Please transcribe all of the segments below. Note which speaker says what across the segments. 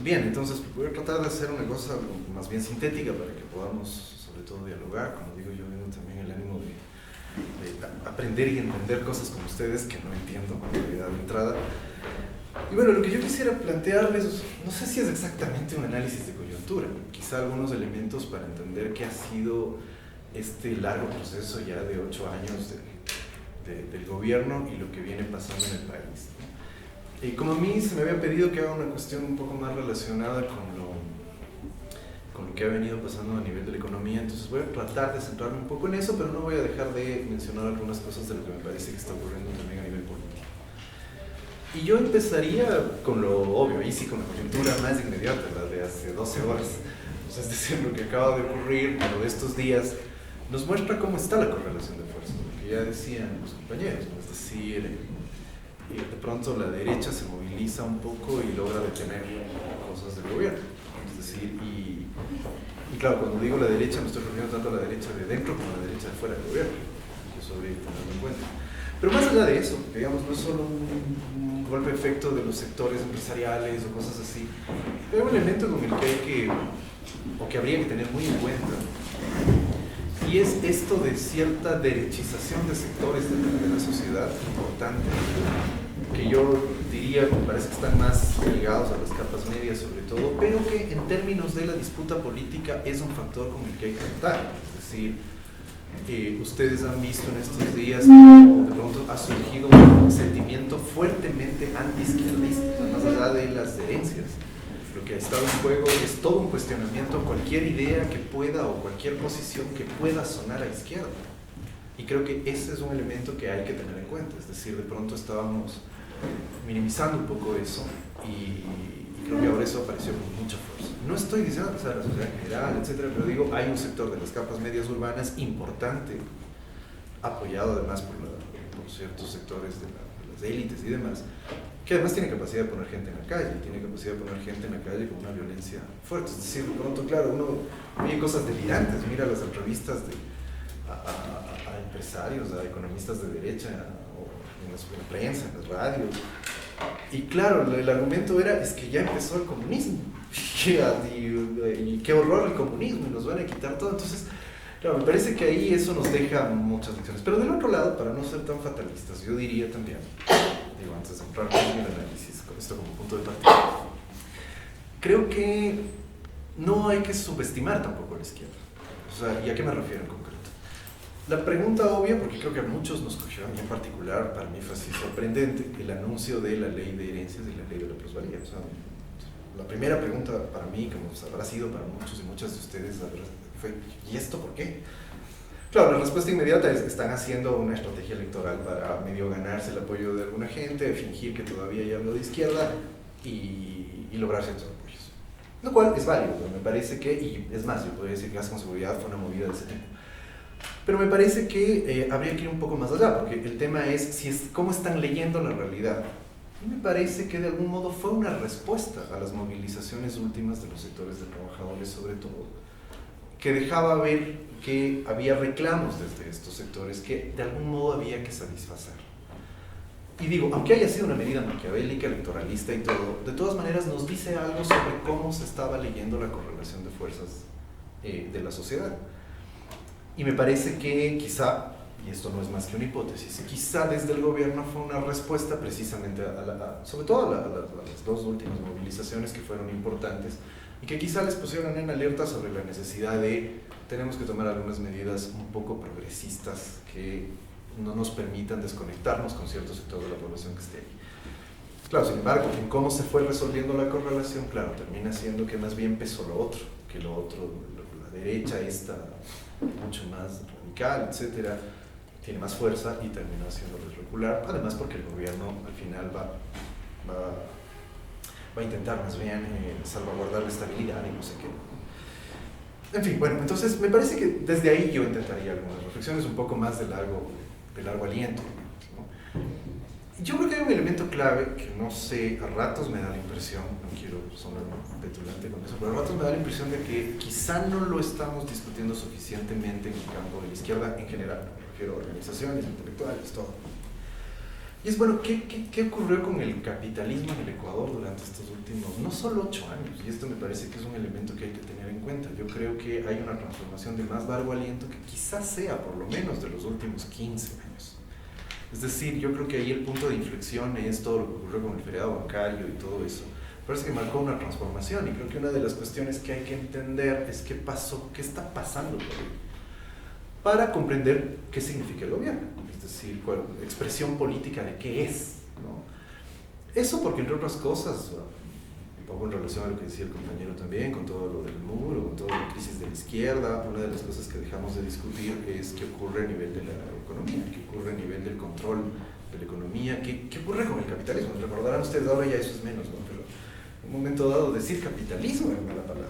Speaker 1: Bien, entonces voy a tratar de hacer una cosa más bien sintética para que podamos, sobre todo, dialogar. Como digo, yo tengo también el ánimo de aprender y entender cosas como ustedes que no entiendo en realidad de entrada. Y bueno, lo que yo quisiera plantearles, no sé si es exactamente un análisis de coyuntura, quizá algunos elementos para entender qué ha sido este largo proceso ya de 8 años del gobierno y lo que viene pasando en el país. Y como a mí se me había pedido que haga una cuestión un poco más relacionada con lo que ha venido pasando a nivel de la economía, entonces voy a tratar de centrarme un poco en eso, pero no voy a dejar de mencionar algunas cosas de lo que me parece que está ocurriendo también a nivel político. Y yo empezaría con lo obvio, ahí sí, con la coyuntura más inmediata, la de hace 12 horas. O sea, es decir, lo que acaba de ocurrir, lo de estos días, nos muestra cómo está la correlación de fuerzas, lo que ya decían los compañeros, ¿no? Es decir, de pronto la derecha se moviliza un poco y logra detener cosas del gobierno. Es decir, y claro, cuando digo la derecha, no estoy refiriendo tanto a la derecha de dentro como a la derecha de fuera del gobierno, que eso habría que tenerlo en cuenta. Pero más allá de eso, digamos, no es solo un golpe efecto de los sectores empresariales o cosas así, hay un elemento con el que hay que, o que habría que tener muy en cuenta, y es esto de cierta derechización de sectores de la sociedad importante, que yo diría, me parece que están más ligados a las capas medias sobre todo, pero que en términos de la disputa política es un factor con el que hay que contar. Es decir, ustedes han visto en estos días que de pronto ha surgido un sentimiento fuertemente anti-izquierdista, más allá de las herencias. Lo que ha estado en juego es todo un cuestionamiento a cualquier idea que pueda o cualquier posición que pueda sonar a izquierda. Y creo que ese es un elemento que hay que tener en cuenta. Es decir, de pronto estábamos minimizando un poco eso y creo que ahora eso apareció con mucha fuerza. No estoy diciendo que sea la sociedad en general, etcétera, pero digo, hay un sector de las capas medias urbanas importante, apoyado además por ciertos sectores de las élites y demás, que además tiene capacidad de poner gente en la calle, tiene capacidad de poner gente en la calle con una violencia fuerte. Es decir, de pronto, claro, uno ve cosas delirantes, mira las entrevistas a empresarios, a economistas de derecha, en la prensa, en las radios. Y claro, el argumento era, es que ya empezó el comunismo, y qué horror el comunismo, y nos van a quitar todo. Entonces, claro, me parece que ahí eso nos deja muchas lecciones. Pero del otro lado, para no ser tan fatalistas, yo diría también, digo, antes de entrar en el análisis, con esto como punto de partida, creo que no hay que subestimar tampoco a la izquierda. O sea, ¿y a qué me refiero en concreto? La pregunta obvia, porque creo que a muchos nos cogió, a mí en particular, para mí fue así sorprendente, el anuncio de la ley de herencias y la ley de la plusvalía. O sea, la primera pregunta para mí, como habrá sido para muchos y muchas de ustedes, fue, ¿y esto por qué? Claro, la respuesta inmediata es que están haciendo una estrategia electoral para medio ganarse el apoyo de alguna gente, fingir que todavía hay algo de izquierda y lograr ciertos apoyos. Lo cual es válido, pero me parece que, y es más, yo podría decir que con seguridad fue una movida de ese tipo. Pero me parece que habría que ir un poco más allá, porque el tema es, cómo están leyendo la realidad. Y me parece que de algún modo fue una respuesta a las movilizaciones últimas de los sectores de trabajadores, sobre todo, que dejaba ver que había reclamos desde estos sectores que de algún modo había que satisfacer. Y digo, aunque haya sido una medida maquiavélica, electoralista y todo, de todas maneras nos dice algo sobre cómo se estaba leyendo la correlación de fuerzas de la sociedad. Y me parece que quizá, y esto no es más que una hipótesis, quizá desde el gobierno fue una respuesta precisamente sobre todo a las dos últimas movilizaciones que fueron importantes y que quizá les pusieron en alerta sobre la necesidad de tenemos que tomar algunas medidas un poco progresistas que no nos permitan desconectarnos con cierto sector de la población que esté ahí. Claro, sin embargo, en cómo se fue resolviendo la correlación, claro, termina siendo que más bien pesó lo otro, la derecha esta mucho más radical, etcétera, tiene más fuerza y termina haciéndoles recular, además porque el gobierno al final va a intentar más bien salvaguardar la estabilidad y no sé qué. En fin, bueno, entonces me parece que desde ahí yo intentaría algunas reflexiones un poco más de largo aliento, ¿no? Yo creo que hay un elemento clave que no sé, a ratos me da la impresión, no quiero sonar petulante con eso, pero a ratos me da la impresión de que quizá no lo estamos discutiendo suficientemente en el campo de la izquierda en general, me refiero a organizaciones, intelectuales, todo. Y es bueno, ¿qué ocurrió con el capitalismo en el Ecuador durante estos últimos, no solo 8 años? Y esto me parece que es un elemento que hay que tener en cuenta. Yo creo que hay una transformación de más largo aliento que quizás sea por lo menos de los últimos 15 años. Es decir, yo creo que ahí el punto de inflexión es todo lo que ocurrió con el feriado bancario y todo eso. Parece que marcó una transformación y creo que una de las cuestiones que hay que entender es qué pasó, qué está pasando por ahí, para comprender qué significa el gobierno, es decir, cuál expresión política de qué es, ¿no? Eso porque, entre otras cosas, un poco en relación a lo que decía el compañero también, con todo lo del muro, con toda la crisis de la izquierda, una de las cosas que dejamos de discutir es qué ocurre a nivel de la economía, qué ocurre a nivel del control de la economía, qué ocurre con el capitalismo. Recordarán ustedes, ahora ya eso es menos, ¿no? Pero en un momento dado decir capitalismo era mala palabra.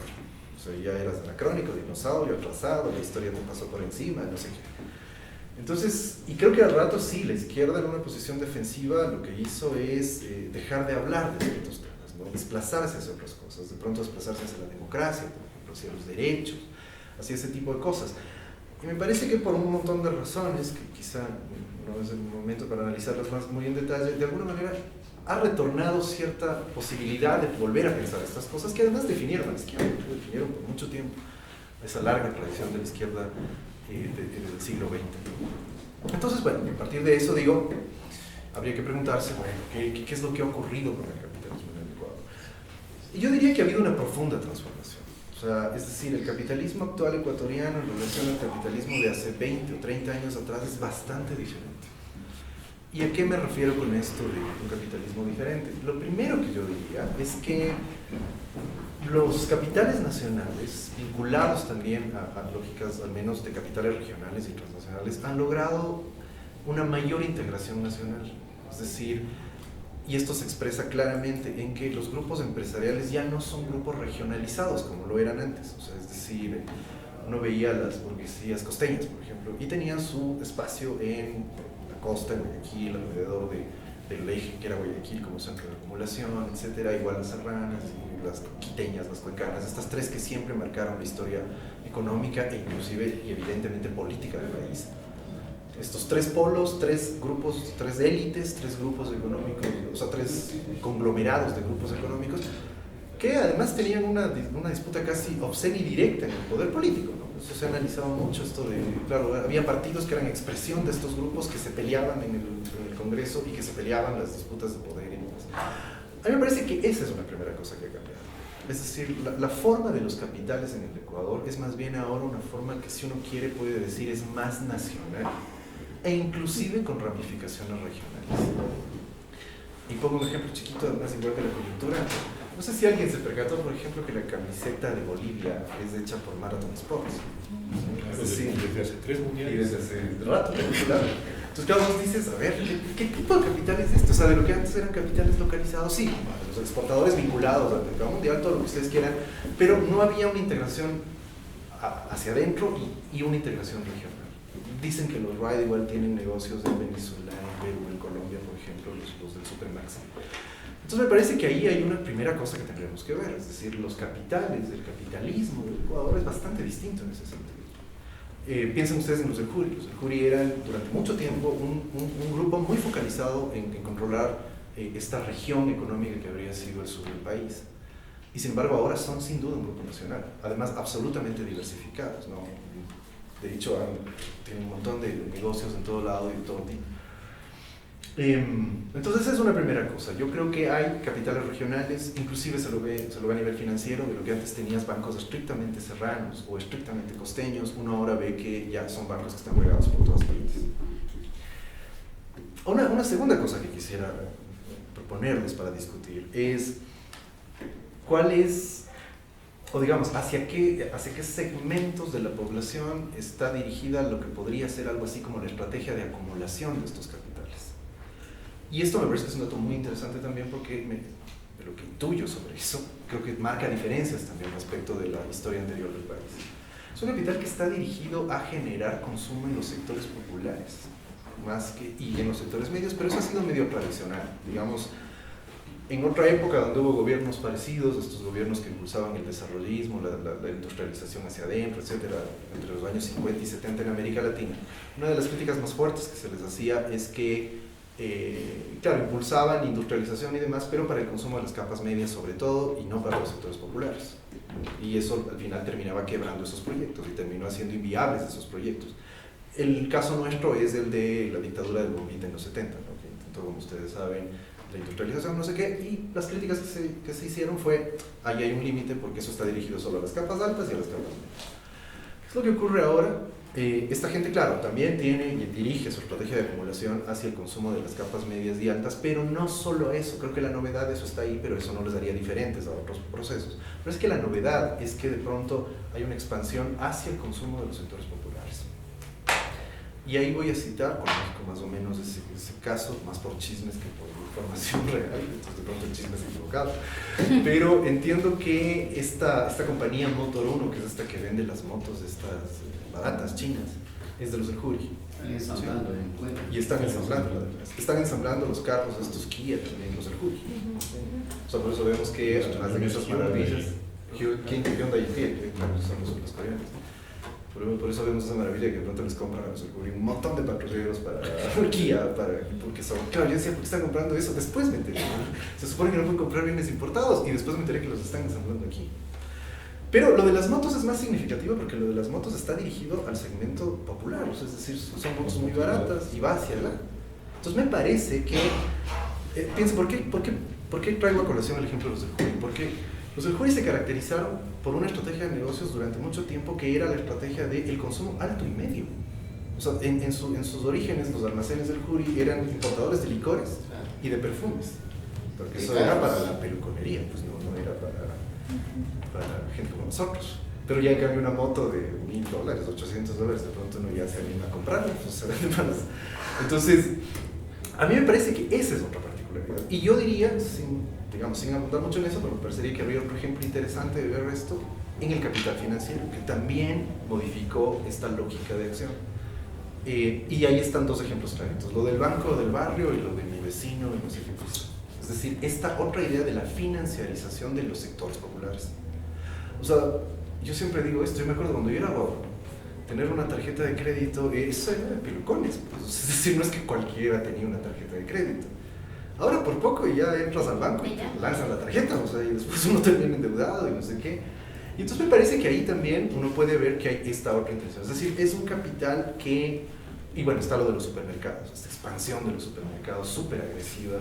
Speaker 1: O sea, ya eras anacrónico, dinosaurio, atrasado, la historia te pasó por encima, no sé qué. Entonces, y creo que al rato sí, la izquierda en una posición defensiva lo que hizo es dejar de hablar de ciertos temas, ¿no? Desplazarse hacia otras cosas, de pronto desplazarse hacia la democracia, por ejemplo, hacia los derechos, hacia ese tipo de cosas. Y me parece que por un montón de razones, que quizá no es el momento para analizarlas más muy en detalle, de alguna manera ha retornado cierta posibilidad de volver a pensar estas cosas que además definieron a la izquierda, definieron por mucho tiempo esa larga tradición de la izquierda del siglo XX. Entonces, bueno, a partir de eso digo, habría que preguntarse, bueno, ¿qué es lo que ha ocurrido con el capitalismo en el Ecuador? Y yo diría que ha habido una profunda transformación. O sea, es decir, el capitalismo actual ecuatoriano en relación al capitalismo de hace 20 o 30 años atrás es bastante diferente. ¿Y a qué me refiero con esto de un capitalismo diferente? Lo primero que yo diría es que los capitales nacionales, vinculados también a lógicas al menos de capitales regionales y transnacionales, han logrado una mayor integración nacional. Es decir, y esto se expresa claramente en que los grupos empresariales ya no son grupos regionalizados como lo eran antes. O sea, es decir, uno veía las burguesías costeñas, por ejemplo, y tenían su espacio en la costa, en Guayaquil, alrededor del eje que era Guayaquil como centro de acumulación, etcétera, igual las serranas, y las quiteñas, las cuencanas, estas tres que siempre marcaron la historia económica e inclusive y evidentemente política del país. Estos tres polos, tres grupos, tres élites, tres grupos económicos, o sea, tres conglomerados de grupos económicos, que además tenían una disputa casi obscena y directa en el poder político, ¿no? Eso se ha analizado mucho, esto de, claro, había partidos que eran expresión de estos grupos que se peleaban en el Congreso y que se peleaban las disputas de poder y demás. A mí me parece que esa es una primera cosa que ha cambiado. Es decir, la forma de los capitales en el Ecuador es más bien ahora una forma que, si uno quiere, puede decir es más nacional e inclusive con ramificaciones regionales. Y pongo un ejemplo chiquito, además igual que la coyuntura. No sé si alguien se percató, por ejemplo, que la camiseta de Bolivia es hecha por Marathon Sports. Es decir,
Speaker 2: desde hace 3 mundiales.
Speaker 1: Y desde hace rato, claro. Entonces, claro, vos dices, a ver, ¿qué tipo de capital es esto? O sea, de lo que antes eran capitales localizados, sí, los exportadores vinculados al mercado mundial, todo lo que ustedes quieran, pero no había una integración hacia adentro y una integración regional. Dicen que los RIDE igual tienen negocios en Venezuela, en Perú, en Colombia, por ejemplo, los del Supermax. Entonces me parece que ahí hay una primera cosa que tendríamos que ver, es decir, los capitales, el capitalismo del Ecuador es bastante distinto en ese sentido. Piensen ustedes en los del Juri. Los del Juri eran durante mucho tiempo un grupo muy focalizado en controlar esta región económica que habría sido el sur del país. Y sin embargo ahora son sin duda un grupo nacional, además absolutamente diversificados, ¿no? De hecho tienen un montón de negocios en todo lado y de todo tipo. Entonces esa es una primera cosa. Yo creo que hay capitales regionales, inclusive se lo ve a nivel financiero, de lo que antes tenías bancos estrictamente serranos o estrictamente costeños, uno ahora ve que ya son bancos que están regados por todas partes. Una segunda cosa que quisiera proponerles para discutir es cuál es, o digamos, hacia qué segmentos de la población está dirigida lo que podría ser algo así como la estrategia de acumulación de estos capitales. Y esto me parece que es un dato muy interesante también porque de lo que intuyo sobre eso, creo que marca diferencias también respecto de la historia anterior del país. Es un capital que está dirigido a generar consumo en los sectores populares, y en los sectores medios, pero eso ha sido medio tradicional, digamos. En otra época donde hubo gobiernos parecidos, estos gobiernos que impulsaban el desarrollismo, la industrialización hacia adentro, etcétera, entre los años 50 y 70 en América Latina, una de las críticas más fuertes que se les hacía es que claro, impulsaban industrialización y demás, pero para el consumo de las capas medias sobre todo, y no para los sectores populares. Y eso al final terminaba quebrando esos proyectos y terminó haciendo inviables esos proyectos. El caso nuestro es el de la dictadura del Bombita en los 70, ¿no? Que intentó, como ustedes saben, la industrialización, no sé qué, y las críticas que se hicieron fue, ahí hay un límite porque eso está dirigido solo a las capas altas y a las capas medias. ¿Qué es lo que ocurre ahora? Esta gente, claro, también tiene y dirige su estrategia de acumulación hacia el consumo de las capas medias y altas, pero no solo eso, creo que la novedad de eso está ahí, pero eso no les daría diferentes a otros procesos. Pero es que la novedad es que de pronto hay una expansión hacia el consumo de los sectores populares. Y ahí voy a citar, conozco más o menos ese caso, más por chismes que por información real, entonces de pronto el chisme es equivocado. Pero entiendo que esta compañía Motor 1, que es esta que vende las motos, estas baratas chinas, es de los del Juri.
Speaker 2: Ensamblando,
Speaker 1: y están ensamblando los carros estos Kia también, los del Juri. O sea, por eso vemos que además de esas maravillas, Hyundai y Kia, que claro, son los coreanos. Por eso vemos esa maravilla que de pronto les compran a los del Juri un montón de patrulleros para Kia, porque son, claro, yo decía, ¿por qué están comprando eso? Después me enteré, ¿no? Se supone que no pueden comprar bienes importados y después me enteré que los están ensamblando aquí. Pero lo de las motos es más significativo porque lo de las motos está dirigido al segmento popular, o sea, es decir, son motos muy baratas y va hacia allá. Entonces me parece que, piensen, ¿por qué traigo a colación el ejemplo de los del Juri? Porque los del Juri se caracterizaron por una estrategia de negocios durante mucho tiempo que era la estrategia del consumo alto y medio. O sea, en sus orígenes, los almacenes del Juri eran importadores de licores y de perfumes, porque eso era para la peluconería, pues no era para gente como nosotros. Pero ya en cambio una moto de $1,000, $800, de pronto uno ya se anima a comprarla. O sea, entonces, a mí me parece que esa es otra particularidad. Y yo diría, sin abundar mucho en eso, pero me parecería que habría otro ejemplo interesante de ver esto en el capital financiero, que también modificó esta lógica de acción. Y ahí están dos ejemplos claritos, lo del banco del barrio y lo de mi vecino y no sé qué cosa. Es decir, esta otra idea de la financiarización de los sectores populares. O sea, yo siempre digo esto, yo me acuerdo cuando yo era guapo, tener una tarjeta de crédito, eso era de pelucones, pues. Es decir, no es que cualquiera tenía una tarjeta de crédito. Ahora por poco ya entras al banco y te lanzan la tarjeta, o sea, y después uno termina endeudado y no sé qué. Y entonces me parece que ahí también uno puede ver que hay esta otra intención. Es decir, es un capital que, y bueno, está lo de los supermercados, esta expansión de los supermercados súper agresiva,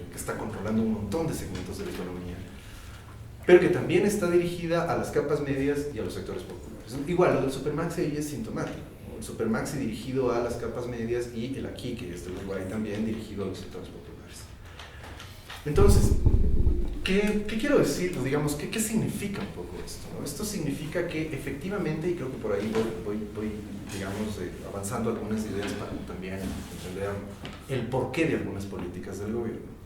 Speaker 1: que está controlando un montón de segmentos de la economía, pero que también está dirigida a las capas medias y a los sectores populares. Igual, lo del Supermaxi ahí es sintomático. El Supermaxi dirigido a las capas medias y el aquí, que es del Uruguay, también dirigido a los sectores populares. Entonces, ¿qué quiero decir? Pues, digamos, ¿qué significa un poco esto, ¿no? Esto significa que efectivamente, y creo que por ahí voy digamos, avanzando algunas ideas para también entender el porqué de algunas políticas del gobierno.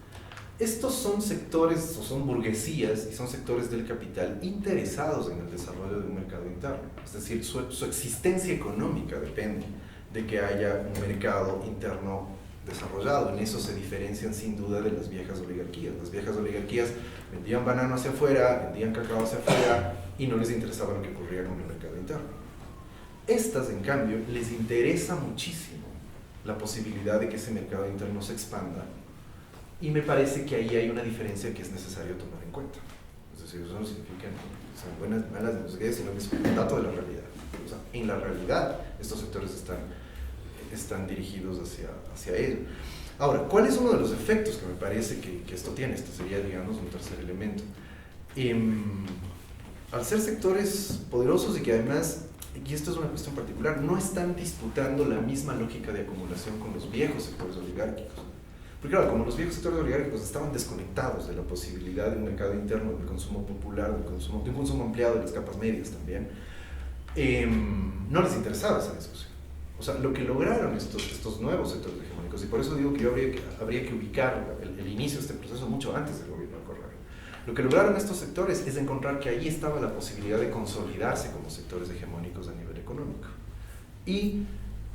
Speaker 1: Estos son sectores, o son burguesías, y son sectores del capital interesados en el desarrollo de un mercado interno. Es decir, su existencia económica depende de que haya un mercado interno desarrollado. En eso se diferencian sin duda de las viejas oligarquías. Las viejas oligarquías vendían banano hacia afuera, vendían cacao hacia afuera, y no les interesaba lo que ocurría con el mercado interno. Estas, en cambio, les interesa muchísimo la posibilidad de que ese mercado interno se expanda. Y me parece que ahí hay una diferencia que es necesario tomar en cuenta. Es decir, eso no significa que sean buenas, malas, no sé qué, sino que es un dato de la realidad. O sea, en la realidad, estos sectores están dirigidos hacia ello. Ahora, ¿cuál es uno de los efectos que me parece que esto tiene? Este sería, digamos, un tercer elemento. Al ser sectores poderosos y que además, y esto es una cuestión particular, no están disputando la misma lógica de acumulación con los viejos sectores oligárquicos. Porque claro, como los viejos sectores oligárquicos estaban desconectados de la posibilidad de un mercado interno, del consumo popular, de un consumo ampliado de las capas medias también, no les interesaba esa discusión. O sea, lo que lograron estos nuevos sectores hegemónicos, y por eso digo que yo habría que ubicar el inicio de este proceso mucho antes del gobierno de Correa. Lo que lograron estos sectores es encontrar que ahí estaba la posibilidad de consolidarse como sectores hegemónicos a nivel económico. Y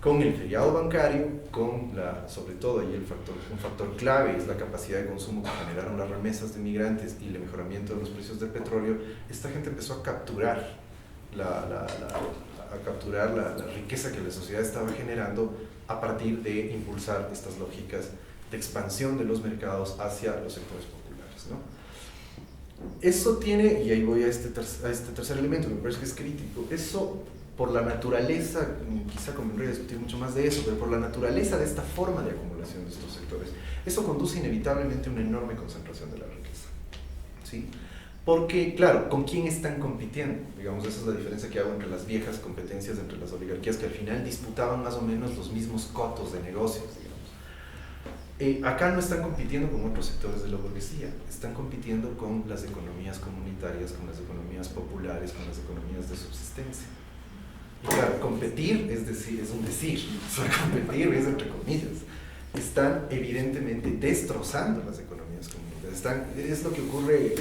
Speaker 1: con el feriado bancario, sobre todo ahí un factor clave es la capacidad de consumo que generaron las remesas de migrantes y el mejoramiento de los precios del petróleo, esta gente empezó a capturar la riqueza que la sociedad estaba generando a partir de impulsar estas lógicas de expansión de los mercados hacia los sectores populares, ¿no? Eso tiene, y ahí voy a este tercer elemento que me parece que es crítico, eso por la naturaleza, quizá convendría discutir mucho más de eso, pero por la naturaleza de esta forma de acumulación de estos sectores, eso conduce inevitablemente a una enorme concentración de la riqueza, ¿sí? Porque, claro, ¿con quién están compitiendo? Digamos, esa es la diferencia que hago entre las viejas competencias, entre las oligarquías que al final disputaban más o menos los mismos cotos de negocios, digamos. Acá no están compitiendo con otros sectores de la burguesía, están compitiendo con las economías comunitarias, con las economías populares, con las economías de subsistencia. Y claro, competir es un decir, o sea, competir es entre comillas. Están evidentemente destrozando las economías comunitarias. Es lo que ocurre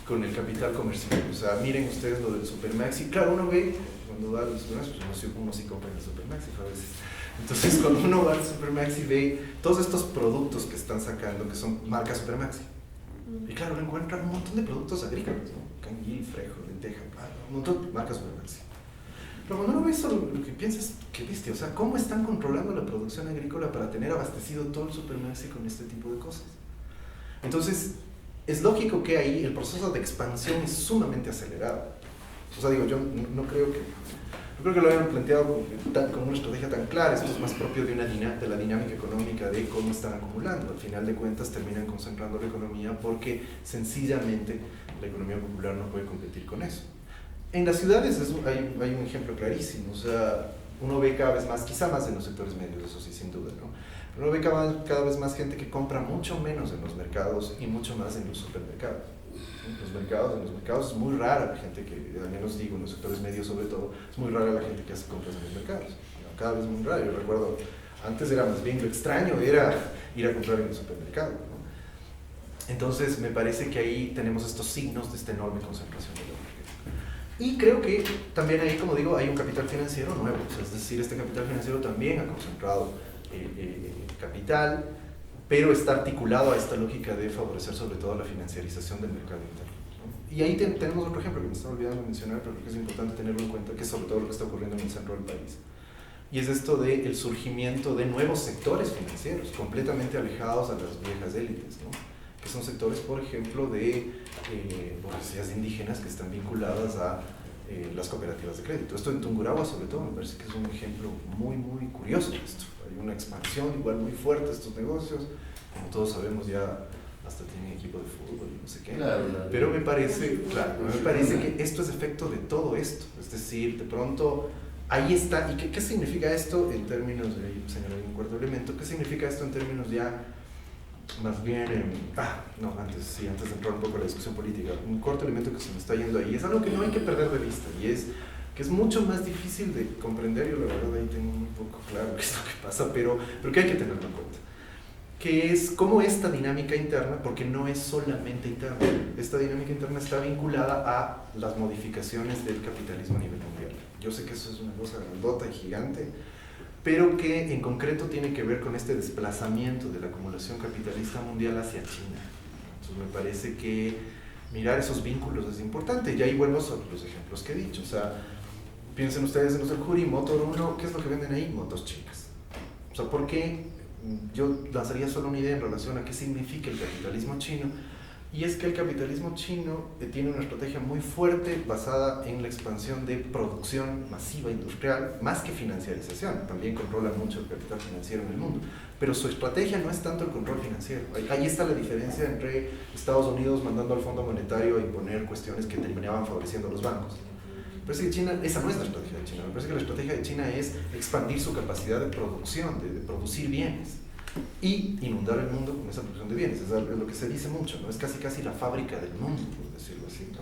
Speaker 1: con el capital comercial. O sea, miren ustedes lo del Supermaxi. Claro, uno ve, cuando va al Supermaxi, pues uno sí compra en el Supermaxi a veces. Entonces, cuando uno va al Supermaxi ve todos estos productos que están sacando, que son marcas Supermaxi. Y claro, uno encuentra un montón de productos agrícolas, ¿no? Canguil, frejo, lenteja, un montón de marcas Supermaxi. Pero cuando uno ve eso, lo que piensa es, qué bestia, o sea, ¿cómo están controlando la producción agrícola para tener abastecido todo el Supermaxi con este tipo de cosas? Entonces, es lógico que ahí el proceso de expansión es sumamente acelerado. O sea, digo, yo no creo que lo hayan planteado como una estrategia tan clara. Esto es más propio de la dinámica económica de cómo están acumulando. Al final de cuentas terminan concentrando la economía porque sencillamente la economía popular no puede competir con eso. En las ciudades hay un ejemplo clarísimo. O sea, uno ve cada vez más, quizá más en los sectores medios, eso sí, sin duda, ¿no? Pero uno ve cada vez más gente que compra mucho menos en los mercados y mucho más en los supermercados. En los mercados es muy rara la gente que, al menos digo, en los sectores medios sobre todo, es muy rara la gente que hace compras en los mercados. Cada vez muy rara. Yo recuerdo, antes era más bien lo extraño, era ir a comprar en el supermercado, ¿no? Entonces me parece que ahí tenemos estos signos de esta enorme concentración de la riqueza. Y creo que también ahí, como digo, hay un capital financiero nuevo. O sea, es decir, este capital financiero también ha concentrado capital, pero está articulado a esta lógica de favorecer sobre todo la financiarización del mercado interno, ¿no? Y ahí tenemos otro ejemplo que me estaba olvidando mencionar, pero creo que es importante tenerlo en cuenta, que es sobre todo lo que está ocurriendo en el centro del país. Y es esto del surgimiento de nuevos sectores financieros, completamente alejados a las viejas élites, ¿no? Que son sectores, por ejemplo, de burguesías indígenas que están vinculadas a las cooperativas de crédito. Esto en Tungurahua, sobre todo, me parece que es un ejemplo muy, muy curioso de esto. Hay una expansión igual muy fuerte de estos negocios, como todos sabemos ya hasta tienen equipo de fútbol y no sé qué. Claro. Pero me parece que esto es efecto de todo esto. Es decir, de pronto ahí está. ¿Y qué significa esto en términos de, señor, un cuarto elemento? ¿Qué significa esto en términos ya más bien, antes de entrar un poco a la discusión política, un cuarto elemento que se me está yendo ahí es algo que no hay que perder de vista, y es que es mucho más difícil de comprender. Yo la verdad ahí tengo un poco claro qué es lo que pasa, pero que hay que tenerlo en cuenta, que es cómo esta dinámica interna, porque no es solamente interna, esta dinámica interna está vinculada a las modificaciones del capitalismo a nivel mundial. Yo sé que eso es una cosa grandota y gigante, pero que en concreto tiene que ver con este desplazamiento de la acumulación capitalista mundial hacia China. Entonces me parece que mirar esos vínculos es importante, y ahí vuelvo sobre los ejemplos que he dicho. O sea, piensen ustedes en los del Juri, Motor 1, ¿qué es lo que venden ahí? Motos chinas. O sea, ¿por qué? Yo lanzaría solo una idea en relación a qué significa el capitalismo chino, y es que el capitalismo chino tiene una estrategia muy fuerte basada en la expansión de producción masiva industrial, más que financiarización. También controla mucho el capital financiero en el mundo, pero su estrategia no es tanto el control financiero. Ahí está la diferencia entre Estados Unidos mandando al Fondo Monetario a imponer cuestiones que terminaban favoreciendo a los bancos. Me parece que China, esa no es la estrategia de China. Me parece que la estrategia de China es expandir su capacidad de producción, de producir bienes, y inundar el mundo con esa producción de bienes. Es lo que se dice mucho, ¿no? Es casi la fábrica del mundo, por decirlo así, ¿no?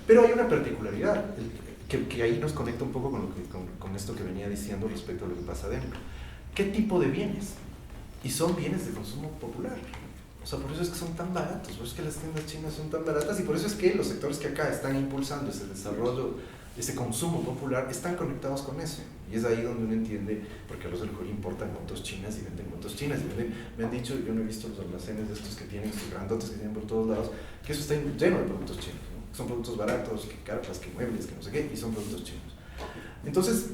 Speaker 1: Pero hay una particularidad que ahí nos conecta un poco con esto que venía diciendo respecto a lo que pasa adentro. ¿Qué tipo de bienes? Y son bienes de consumo popular. O sea, por eso es que son tan baratos, por eso es que las tiendas chinas son tan baratas, y por eso es que los sectores que acá están impulsando ese desarrollo, ese consumo popular, están conectados con eso. Y es ahí donde uno entiende por qué los del Juri importan motos chinas y venden motos chinas. Me han dicho, yo no he visto los almacenes de estos que tienen, estos grandotes que tienen por todos lados, que eso está lleno de productos chinos, ¿no? Son productos baratos, que carpas, que muebles, que no sé qué, y son productos chinos. Entonces,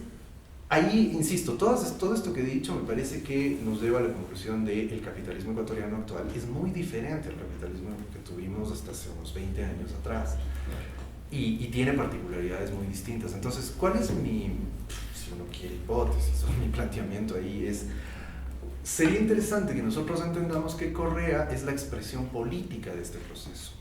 Speaker 1: Ahí, insisto, todo esto que he dicho me parece que nos lleva a la conclusión de que el capitalismo ecuatoriano actual es muy diferente al capitalismo que tuvimos hasta hace unos 20 años atrás y tiene particularidades muy distintas. Entonces, ¿cuál es si uno quiere hipótesis o mi planteamiento ahí? Sería interesante que nosotros entendamos que Correa es la expresión política de este proceso.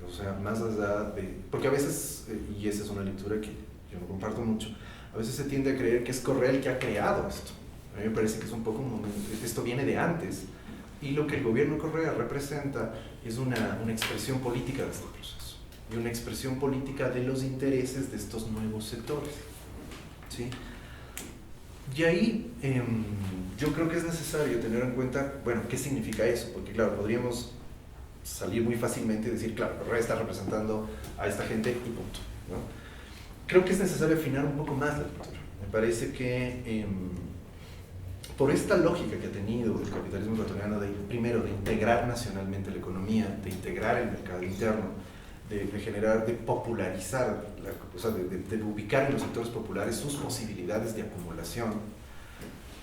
Speaker 1: O sea, más allá de... Porque a veces, y esa es una lectura que yo no comparto mucho, a veces se tiende a creer que es Correa el que ha creado esto. A mí me parece que es un poco un momento, esto viene de antes, y lo que el gobierno Correa representa es una expresión política de este proceso, y una expresión política de los intereses de estos nuevos sectores. ¿Sí? Y ahí yo creo que es necesario tener en cuenta, bueno, ¿qué significa eso? Porque claro, podríamos salir muy fácilmente y decir, claro, Correa está representando a esta gente y punto, ¿no? Creo que es necesario afinar un poco más la lectura. Me parece que por esta lógica que ha tenido el capitalismo ecuatoriano primero de integrar nacionalmente la economía, de integrar el mercado interno, de generar, de popularizar, o sea, de ubicar en los sectores populares sus posibilidades de acumulación,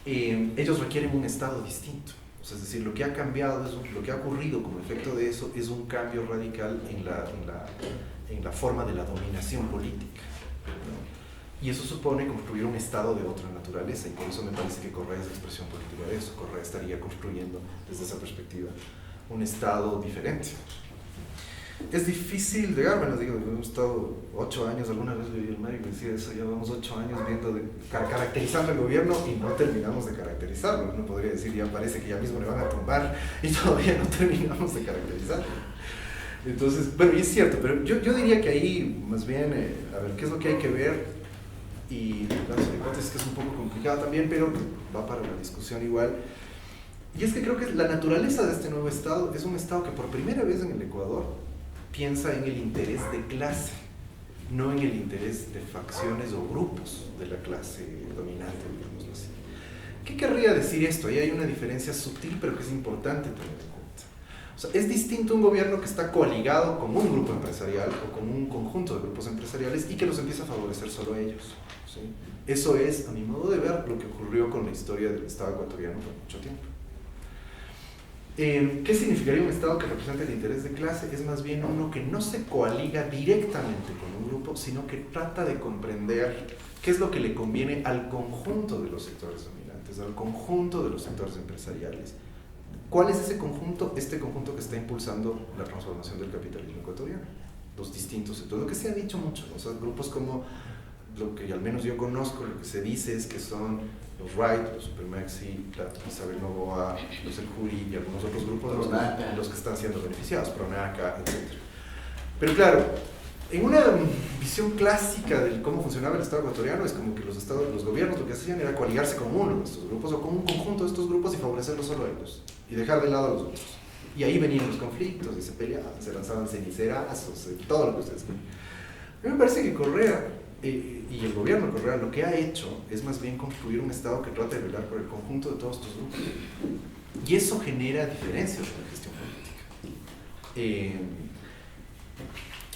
Speaker 1: ellos requieren un Estado distinto. O sea, es decir, lo que ha cambiado, lo que ha ocurrido como efecto de eso es un cambio radical en la forma de la dominación política. Y eso supone construir un Estado de otra naturaleza, y por eso me parece que Correa es la expresión política de eso. Correa estaría construyendo, desde esa perspectiva, un Estado diferente. Es difícil llegar, bueno, digo, hemos estado 8 años, alguna vez leí el Mario que decía eso, llevamos 8 años viendo, caracterizando el gobierno y no terminamos de caracterizarlo. Uno podría decir, ya parece que ya mismo le van a tumbar y todavía no terminamos de caracterizarlo. Entonces, bueno, y es cierto, pero yo diría que ahí, más bien, a ver, ¿qué es lo que hay que ver? Y la hipótesis que es un poco complicada también, pero va para la discusión igual. Y es que creo que la naturaleza de este nuevo Estado es un Estado que por primera vez en el Ecuador piensa en el interés de clase, no en el interés de facciones o grupos de la clase dominante, digámoslo así. ¿Qué querría decir esto? Ahí hay una diferencia sutil, pero que es importante tener en cuenta. O sea, es distinto un gobierno que está coaligado con un grupo empresarial o con un conjunto de grupos empresariales y que los empieza a favorecer solo a ellos. ¿Sí? Eso es, a mi modo de ver, lo que ocurrió con la historia del Estado ecuatoriano por mucho tiempo. ¿Qué significaría un Estado que representa el interés de clase? Es más bien uno que no se coaliga directamente con un grupo, sino que trata de comprender qué es lo que le conviene al conjunto de los sectores dominantes, al conjunto de los sectores empresariales. ¿Cuál es ese conjunto? Este conjunto que está impulsando la transformación del capitalismo ecuatoriano. Los distintos sectores, lo que se ha dicho mucho, ¿no? O sea, grupos como, lo que al menos yo conozco, lo que se dice es que son los Wright, los Supermaxi, Isabel Novoa, los El Juri y algunos otros grupos los que están siendo beneficiados, Pronaca, etc. Pero claro, en una visión clásica de cómo funcionaba el Estado ecuatoriano, es como que los gobiernos lo que hacían era coaligarse con uno de estos grupos o con un conjunto de estos grupos y favorecerlos solo a ellos y dejar de lado a los otros. Y ahí venían los conflictos y se peleaban, se lanzaban cenicerazos, todo lo que ustedes ven. A mí me parece que Correa y el gobierno Correa lo que ha hecho es más bien construir un Estado que trate de velar por el conjunto de todos estos grupos. Y eso genera diferencias en la gestión política.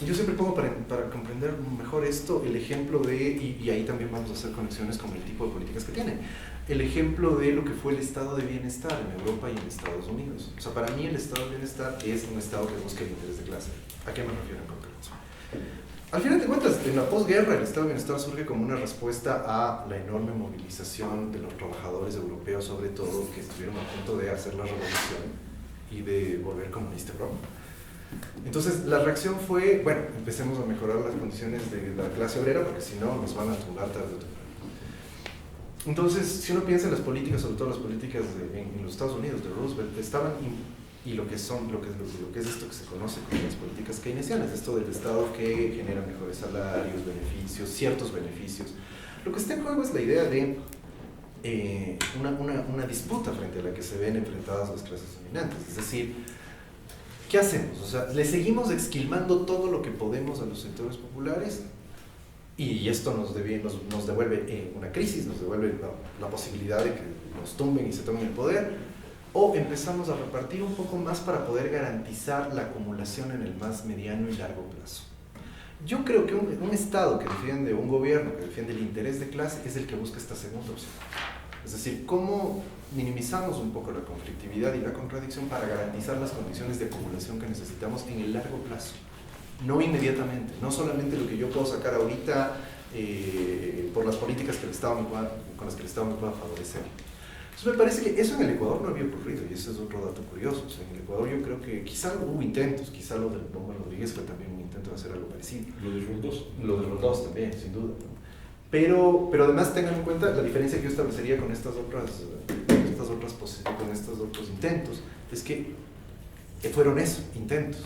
Speaker 1: Yo siempre pongo para comprender mejor esto el ejemplo de, y ahí también vamos a hacer conexiones con el tipo de políticas que tienen, el ejemplo de lo que fue el estado de bienestar en Europa y en Estados Unidos. O sea, para mí el estado de bienestar es un estado que busca el interés de clase. ¿A qué me refiero en concreto? Al final de cuentas, en la posguerra el estado de bienestar surge como una respuesta a la enorme movilización de los trabajadores europeos, sobre todo, que estuvieron a punto de hacer la revolución y de volver comunista Europa. Entonces la reacción fue, bueno, empecemos a mejorar las condiciones de la clase obrera porque si no nos van a tumbar tarde o temprano. Entonces, si uno piensa en las políticas, sobre todo las políticas en los Estados Unidos de Roosevelt, estaban y lo que es esto que se conoce como las políticas keynesianas, esto del Estado que genera mejores salarios, beneficios, ciertos beneficios. Lo que está en juego es la idea de una disputa frente a la que se ven enfrentadas las clases dominantes, es decir, ¿qué hacemos? O sea, le seguimos esquilmando todo lo que podemos a los sectores populares y esto nos devuelve una crisis, nos devuelve la posibilidad de que nos tumben y se tomen el poder, o empezamos a repartir un poco más para poder garantizar la acumulación en el más mediano y largo plazo. Yo creo que un Estado que defiende, un gobierno que defiende el interés de clase es el que busca esta segunda opción. Es decir, cómo minimizamos un poco la conflictividad y la contradicción para garantizar las condiciones de acumulación que necesitamos en el largo plazo, no inmediatamente, no solamente lo que yo puedo sacar ahorita por las políticas que el Estado con las que el Estado me pueda favorecer. Entonces me parece que eso en el Ecuador no había ocurrido, y ese es otro dato curioso. O sea, en el Ecuador yo creo que quizá hubo intentos, quizá lo del Bomba Rodríguez fue también un intento de hacer algo parecido.
Speaker 2: Lo de Roldós.
Speaker 1: Lo de Roldós también, sin duda, ¿no? Pero además tengan en cuenta la diferencia que yo establecería con estos otros intentos, es que fueron eso, intentos.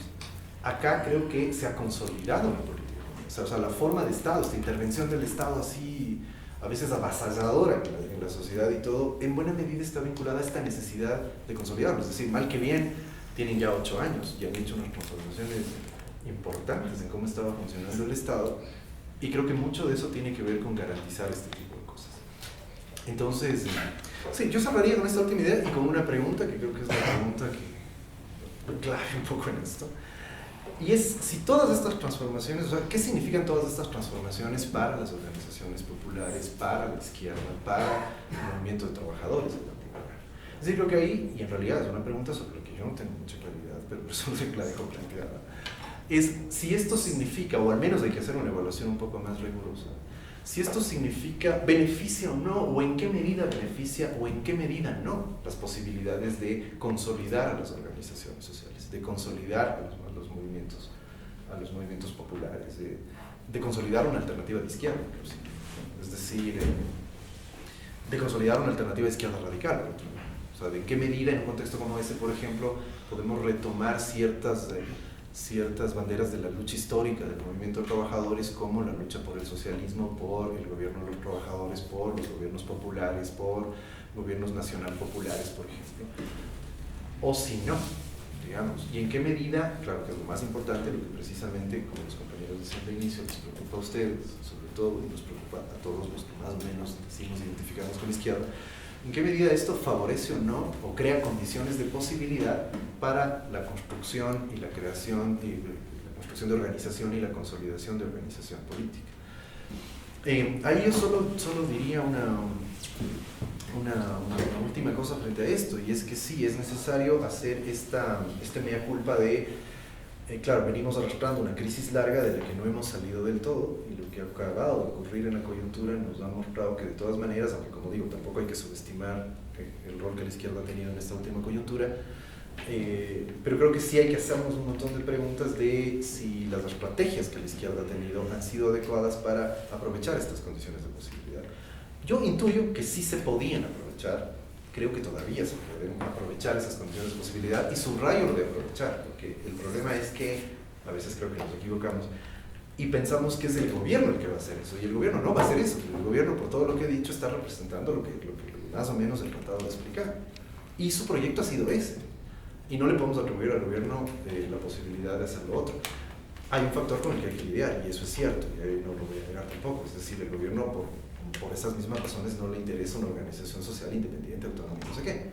Speaker 1: Acá creo que se ha consolidado la política comunista, o sea, la forma de Estado, esta intervención del Estado así, a veces avasalladora en la sociedad y todo, en buena medida está vinculada a esta necesidad de consolidarlo. Es decir, mal que bien, tienen ya 8 años y han hecho unas transformaciones importantes en cómo estaba funcionando el Estado, y creo que mucho de eso tiene que ver con garantizar este tipo de cosas. Entonces, sí, yo cerraría con esta última idea y con una pregunta que creo que es la pregunta que clave un poco en esto. Y es, si todas estas transformaciones, o sea, ¿qué significan todas estas transformaciones para las organizaciones populares, para la izquierda, para el movimiento de trabajadores en particular? Es decir, creo que ahí, y en realidad es una pregunta sobre la que yo no tengo mucha claridad, pero por eso la dejo planteada, es si esto significa, o al menos hay que hacer una evaluación un poco más rigurosa, si esto significa, beneficia o no, o en qué medida beneficia, o en qué medida no, las posibilidades de consolidar a las organizaciones sociales, de consolidar a los movimientos populares, de consolidar una alternativa de izquierda, inclusive. Es decir, de consolidar una alternativa de izquierda radical. O sea, de en qué medida, en un contexto como este, por ejemplo, podemos retomar ciertas banderas de la lucha histórica del movimiento de trabajadores, como la lucha por el socialismo, por el gobierno de los trabajadores, por los gobiernos populares, por gobiernos nacional populares, por ejemplo. O si no, digamos, y en qué medida, claro que es lo más importante, lo que precisamente, como los compañeros decían de inicio, les preocupa a ustedes, sobre todo, y nos preocupa a todos los que más o menos decimos identificarnos con la izquierda, en qué medida esto favorece o no, o crea condiciones de posibilidad para la construcción y la creación, y la construcción de organización y la consolidación de organización política. Ahí yo solo diría una última cosa frente a esto, y es que sí, es necesario hacer este mea culpa de, claro, venimos arrastrando una crisis larga de la que no hemos salido del todo, y lo que ha acabado de ocurrir en la coyuntura nos ha mostrado que de todas maneras, aunque como digo, tampoco hay que subestimar el rol que la izquierda ha tenido en esta última coyuntura, pero creo que sí hay que hacernos un montón de preguntas de si las estrategias que la izquierda ha tenido han sido adecuadas para aprovechar estas condiciones de posibilidad. Yo intuyo que sí se podían aprovechar, creo que todavía se pueden aprovechar esas condiciones de posibilidad, y subrayo lo de aprovechar, porque el problema es que a veces creo que nos equivocamos y pensamos que es el gobierno el que va a hacer eso, y el gobierno no va a hacer eso. El gobierno, por todo lo que he dicho, está representando lo que más o menos he tratado de explicar, y su proyecto ha sido ese, y no le podemos atribuir al gobierno la posibilidad de hacer lo otro. Hay un factor con el que hay que lidiar, y eso es cierto, y ahí no lo voy a negar tampoco, es decir, el gobierno por esas mismas razones no le interesa una organización social independiente, autónoma, no sé qué.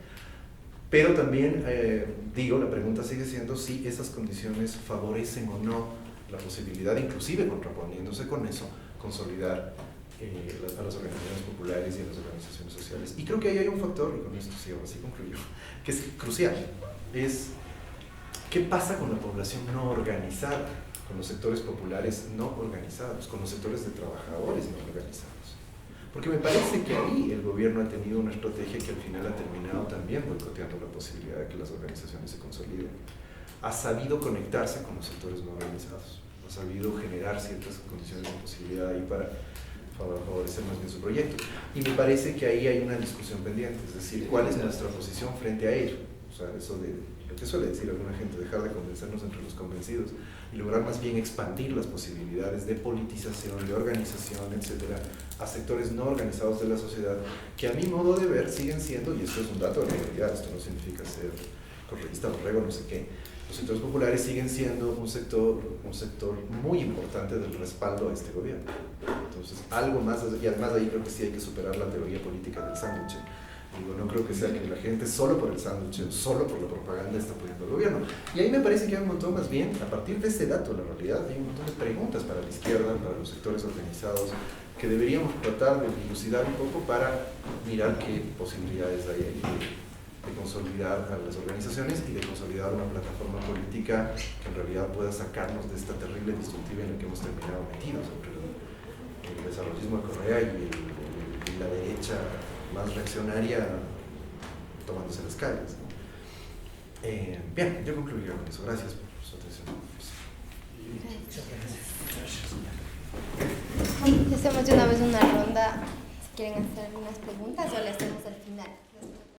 Speaker 1: Pero también, la pregunta sigue siendo si esas condiciones favorecen o no la posibilidad, inclusive contraponiéndose con eso, consolidar a las organizaciones populares y a las organizaciones sociales. Y creo que ahí hay un factor, y con esto sí, ahora sí concluyo, que es crucial, es qué pasa con la población no organizada, con los sectores populares no organizados, con los sectores de trabajadores no organizados. Porque me parece que ahí el gobierno ha tenido una estrategia que al final ha terminado también boicoteando la posibilidad de que las organizaciones se consoliden. Ha sabido conectarse con los sectores no organizados, ha sabido generar ciertas condiciones de posibilidad ahí para favorecer más bien su proyecto. Y me parece que ahí hay una discusión pendiente, es decir, ¿cuál es nuestra posición frente a ello? O sea, eso de lo que suele decir alguna gente, dejar de convencernos entre los convencidos y lograr más bien expandir las posibilidades de politización, de organización, etcétera, a sectores no organizados de la sociedad, que a mi modo de ver siguen siendo, y esto es un dato de la realidad, esto no significa ser correísta, borrego, no sé qué, los sectores populares siguen siendo un sector muy importante del respaldo a este gobierno. Entonces, algo más, y además ahí creo que sí hay que superar la teoría política del sándwich. Digo, no creo creo que sea que la gente solo por el sándwich, solo por la propaganda está apoyando al gobierno. Y ahí me parece que hay un montón, más bien, a partir de este dato, la realidad, hay un montón de preguntas para la izquierda, para los sectores organizados, que deberíamos tratar de dilucidar un poco para mirar qué posibilidades hay ahí de consolidar a las organizaciones y de consolidar una plataforma política que en realidad pueda sacarnos de esta terrible disyuntiva en la que hemos terminado metidos entre el desarrollismo de Correa y la derecha más reaccionaria tomándose las calles, ¿no? Bien, yo concluiría con eso. Gracias por su atención.
Speaker 2: Hacemos de una vez una ronda, si quieren hacer algunas preguntas o le hacemos al final.